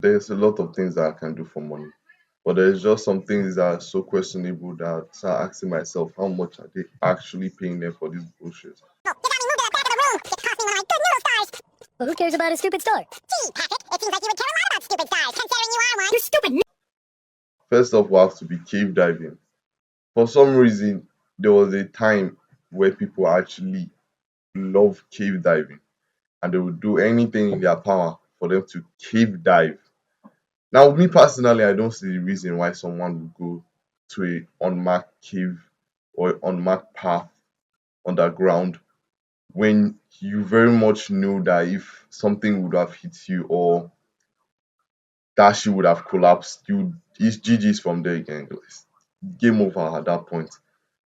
There's a lot of things that I can do for money, but there's just some things that are so questionable that I start asking myself, how much are they actually paying them for this bullshit? Oh, you got me moved to the back of the room. It cost me one of my good noodle stars. Well, who cares about a stupid star? Gee, Patrick, it seems like you would care a lot about stupid stars, considering you are one. You're stupid. First off, we have to be cave diving. For some reason, there was a time where people actually love cave diving and they would do anything in their power for them to cave dive. Now, me personally, I don't see the reason why someone would go to a unmarked cave or unmarked path underground when you very much know that if something would have hit you or that she would have collapsed, you it's GG's from there again. It's game over at that point.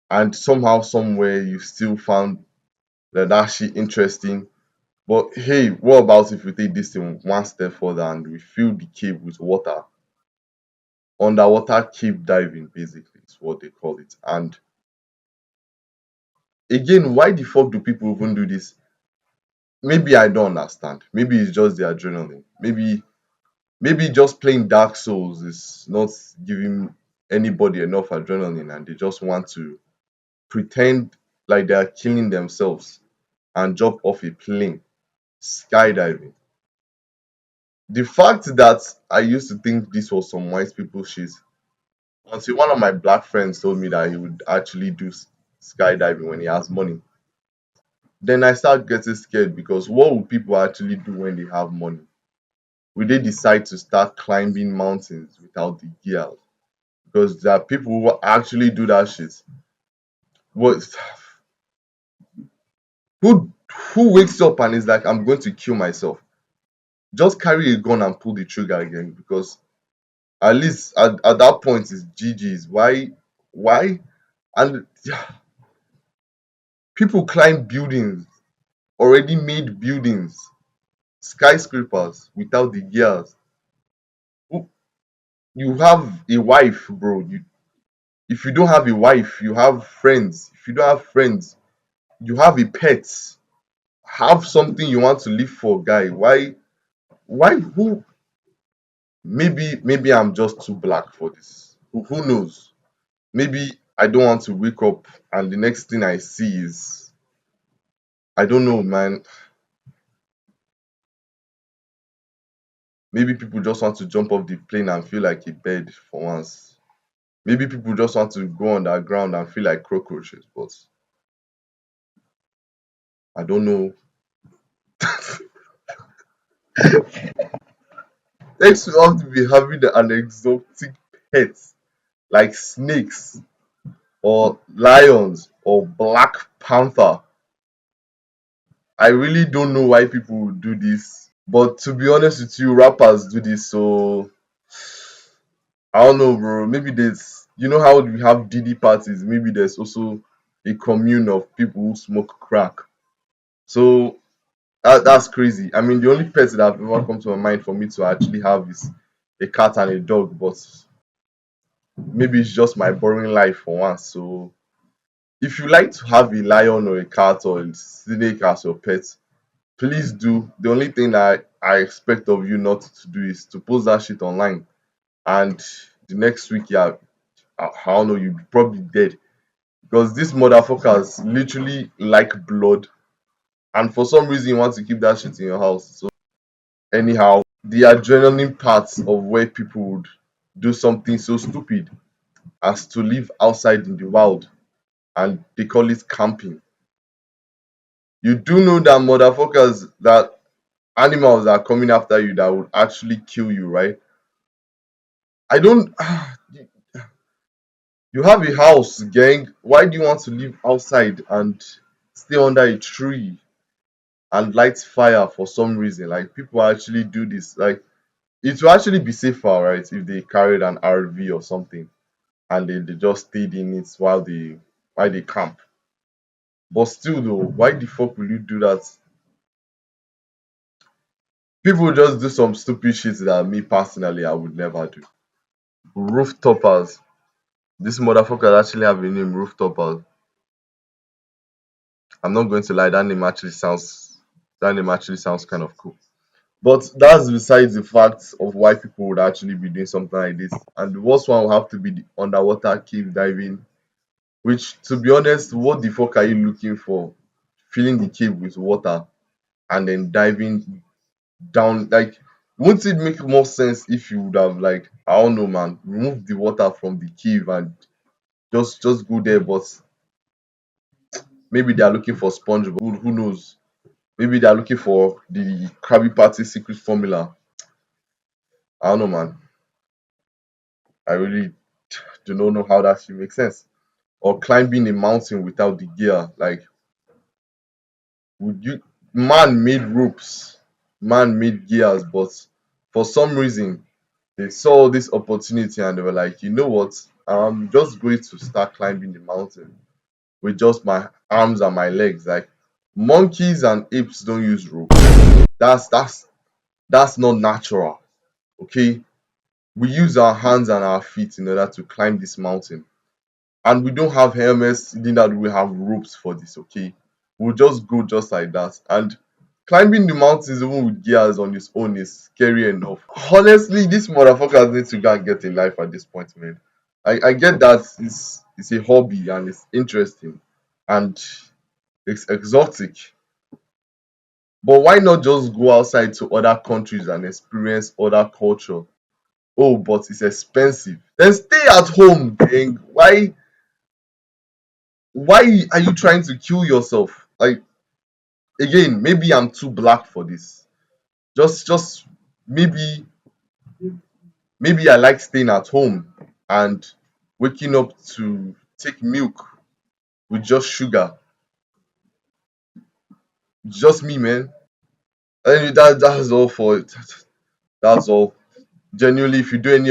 And somehow, somewhere, you still found that shit interesting. But hey, what about if we take this thing one step further and we fill the cave with water? Underwater cave diving, basically, is what they call it. And again, why the fuck do people even do this? Maybe I don't understand. Maybe it's just the adrenaline. Maybe just playing Dark Souls is not giving anybody enough adrenaline and they just want to pretend like they are killing themselves and jump off a plane skydiving. The fact that I used to think this was some white people shit until one of my black friends told me that he would actually do skydiving when he has money. Then I start getting scared because what will people actually do when they have money? Will they decide to start climbing mountains without the gear? Because there are people who actually do that shit. What who who wakes up and is like, I'm going to kill myself? Just carry a gun and pull the trigger again because at least at that point it's GG's. Why? And people climb buildings, already made buildings, skyscrapers without the gears. Who- You have a wife, bro. If you don't have a wife, you have friends. If you don't have friends, you have a pet. Have something you want to live for, guy. Why who maybe I'm just too black for this. Who knows? Maybe I don't want to wake up and the next thing I see is I don't know, man. Maybe people just want to jump off the plane and feel like a bird for once. Maybe people just want to go underground and feel like cockroaches, but I don't know. Next, we have to be having an exotic pet like snakes or lions or black panther. I really don't know why people would do this. But to be honest with you, rappers do this, so I don't know, bro. Maybe there's, you know how we have DD parties. Maybe there's also a commune of people who smoke crack. So that's crazy. I mean, the only pets that have ever come to my mind for me to actually have is a cat and a dog. But maybe it's just my boring life for once. So if you like to have a lion or a cat or a snake as your pet, please do. The only thing that I expect of you not to do is to post that shit online. And the next week, yeah, I don't know, you'll be probably dead. Because these motherfuckers literally like blood. And for some reason, you want to keep that shit in your house. So, anyhow, the adrenaline parts of where people would do something so stupid as to live outside in the wild and they call it camping. You do know that motherfuckers, that animals are coming after you that would actually kill you, right? I don't. You have a house, gang. Why do you want to live outside and stay under a tree and light fire for some reason? Like people actually do this. Like it will actually be safer, right, if they carried an RV or something and they just stayed in it while they camp. But still though, why the fuck will you do that? People just do some stupid shit that me personally I would never do. Rooftoppers. This motherfucker actually have a name, Rooftoppers. I'm not going to lie, that name actually sounds kind of cool. But that's besides the fact of why people would actually be doing something like this. And the worst one will have to be the underwater cave diving, which, to be honest, what the fuck are you looking for? Filling the cave with water and then diving down. Like, wouldn't it make more sense if you would have, like, I don't know, man, remove the water from the cave and just go there? But maybe they are looking for SpongeBob. Who knows? Maybe they are looking for the Krabby Patty secret formula. I don't know, man. I really do not know how that should make sense. Or climbing a mountain without the gear. Like, would you? Man made ropes, man made gears, but for some reason they saw this opportunity and they were like, you know what? I'm just going to start climbing the mountain with just my arms and my legs. Like, monkeys and apes don't use ropes. That's not natural. Okay, we use our hands and our feet in order to climb this mountain, and we don't have helmets, neither do we have ropes for this. Okay, we'll just go just like that. And climbing the mountains even with gears on its own is scary enough. Honestly, these motherfuckers need to go and get a life at this point, man. I get that it's a hobby and it's interesting and it's exotic, but why not just go outside to other countries and experience other culture? Oh, but it's expensive. Then stay at home, gang. Why are you trying to kill yourself? Like, again, maybe I'm too black for this. Just maybe I like staying at home and waking up to take milk with just sugar. Just me, man. And that's all for it. That's all. Genuinely, if you do any